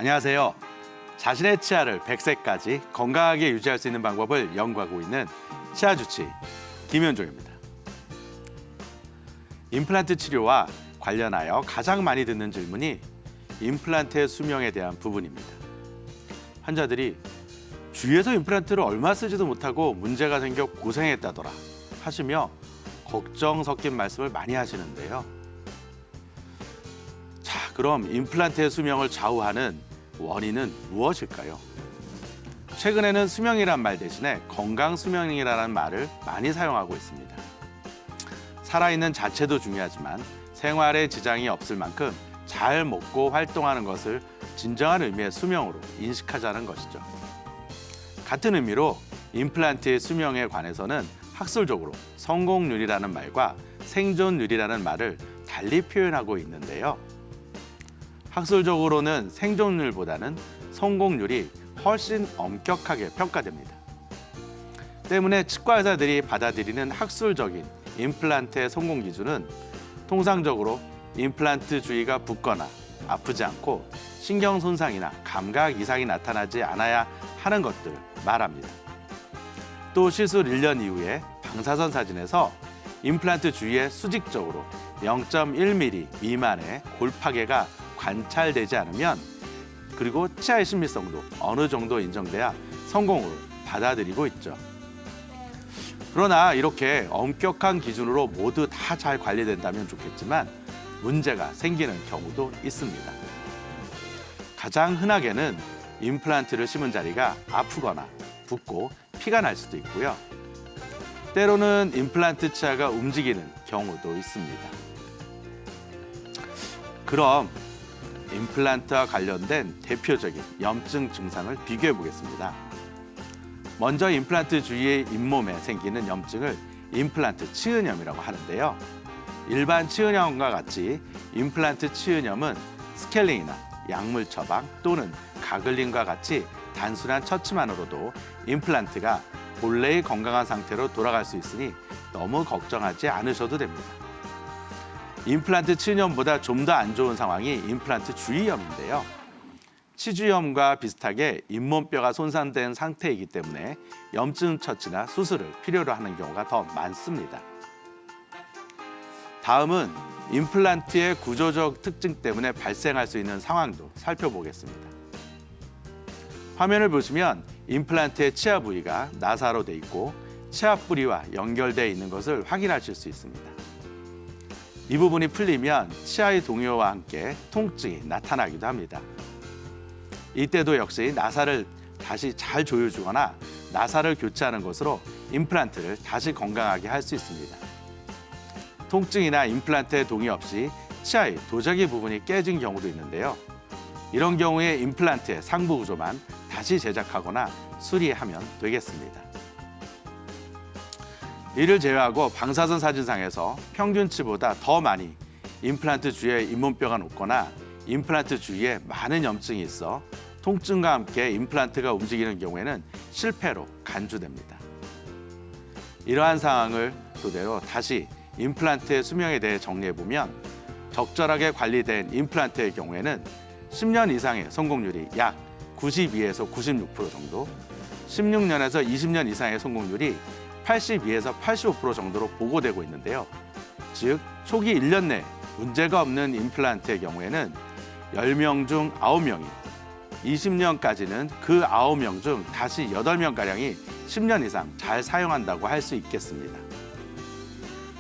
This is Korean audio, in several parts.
안녕하세요. 자신의 치아를 100세까지 건강하게 유지할 수 있는 방법을 연구하고 있는 치아 주치 김현종입니다. 임플란트 치료와 관련하여 가장 많이 듣는 질문이 임플란트의 수명에 대한 부분입니다. 환자들이 주위에서 임플란트를 얼마 쓰지도 못하고 문제가 생겨 고생했다더라 하시며 걱정 섞인 말씀을 많이 하시는데요. 자, 그럼 임플란트의 수명을 좌우하는 원인은 무엇일까요? 최근에는 수명이란 말 대신에 건강 수명이라는 말을 많이 사용하고 있습니다. 살아있는 자체도 중요하지만 생활에 지장이 없을 만큼 잘 먹고 활동하는 것을 진정한 의미의 수명으로 인식하자는 것이죠. 같은 의미로 임플란트의 수명에 관해서는 학술적으로 성공률이라는 말과 생존율이라는 말을 달리 표현하고 있는데요. 학술적으로는 생존율보다는 성공률이 훨씬 엄격하게 평가됩니다. 때문에 치과 의사들이 받아들이는 학술적인 임플란트의 성공 기준은 통상적으로 임플란트 주위가 붓거나 아프지 않고 신경 손상이나 감각 이상이 나타나지 않아야 하는 것들을 말합니다. 또 시술 1년 이후에 방사선 사진에서 임플란트 주위에 수직적으로 0.1mm 미만의 골파괴가 관찰되지 않으면, 그리고 치아의 신비성도 어느 정도 인정돼야 성공으로 받아들이고 있죠. 그러나 이렇게 엄격한 기준으로 모두 다 잘 관리된다면 좋겠지만 문제가 생기는 경우도 있습니다. 가장 흔하게는 임플란트를 심은 자리가 아프거나 붓고 피가 날 수도 있고요. 때로는 임플란트 치아가 움직이는 경우도 있습니다. 그럼 임플란트와 관련된 대표적인 염증 증상을 비교해 보겠습니다. 먼저 임플란트 주위의 잇몸에 생기는 염증을 임플란트 치은염이라고 하는데요. 일반 치은염과 같이 임플란트 치은염은 스케일링이나 약물 처방 또는 가글링과 같이 단순한 처치만으로도 임플란트가 본래의 건강한 상태로 돌아갈 수 있으니 너무 걱정하지 않으셔도 됩니다. 임플란트 치은염보다 좀 더 안 좋은 상황이 임플란트 주위염인데요. 치주염과 비슷하게 잇몸뼈가 손상된 상태이기 때문에 염증 처치나 수술을 필요로 하는 경우가 더 많습니다. 다음은 임플란트의 구조적 특징 때문에 발생할 수 있는 상황도 살펴보겠습니다. 화면을 보시면 임플란트의 치아 부위가 나사로 돼 있고 치아 뿌리와 연결되어 있는 것을 확인하실 수 있습니다. 이 부분이 풀리면 치아의 동요와 함께 통증이 나타나기도 합니다. 이때도 역시 나사를 다시 잘 조여주거나 나사를 교체하는 것으로 임플란트를 다시 건강하게 할 수 있습니다. 통증이나 임플란트의 동의 없이 치아의 도자기 부분이 깨진 경우도 있는데요. 이런 경우에 임플란트의 상부 구조만 다시 제작하거나 수리하면 되겠습니다. 이를 제외하고 방사선 사진상에서 평균치보다 더 많이 임플란트 주위에 잇몸뼈가 높거나 임플란트 주위에 많은 염증이 있어 통증과 함께 임플란트가 움직이는 경우에는 실패로 간주됩니다. 이러한 상황을 토대로 다시 임플란트의 수명에 대해 정리해보면, 적절하게 관리된 임플란트의 경우에는 10년 이상의 성공률이 약 92에서 96% 정도, 16년에서 20년 이상의 성공률이 82에서 85% 정도로 보고되고 있는데요. 즉, 초기 1년 내 문제가 없는 임플란트의 경우에는 10명 중 9명이 20년까지는 그 9명 중 다시 8명가량이 10년 이상 잘 사용한다고 할 수 있겠습니다.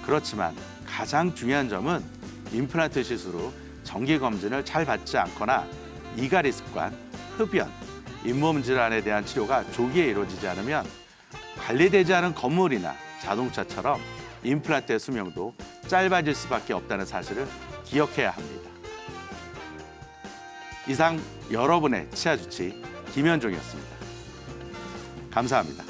그렇지만 가장 중요한 점은 임플란트 시술 후 정기검진을 잘 받지 않거나 이갈이 습관, 흡연, 잇몸 질환에 대한 치료가 조기에 이루어지지 않으면 관리되지 않은 건물이나 자동차처럼 임플란트의 수명도 짧아질 수밖에 없다는 사실을 기억해야 합니다. 이상 여러분의 치아 주치 김현종이었습니다. 감사합니다.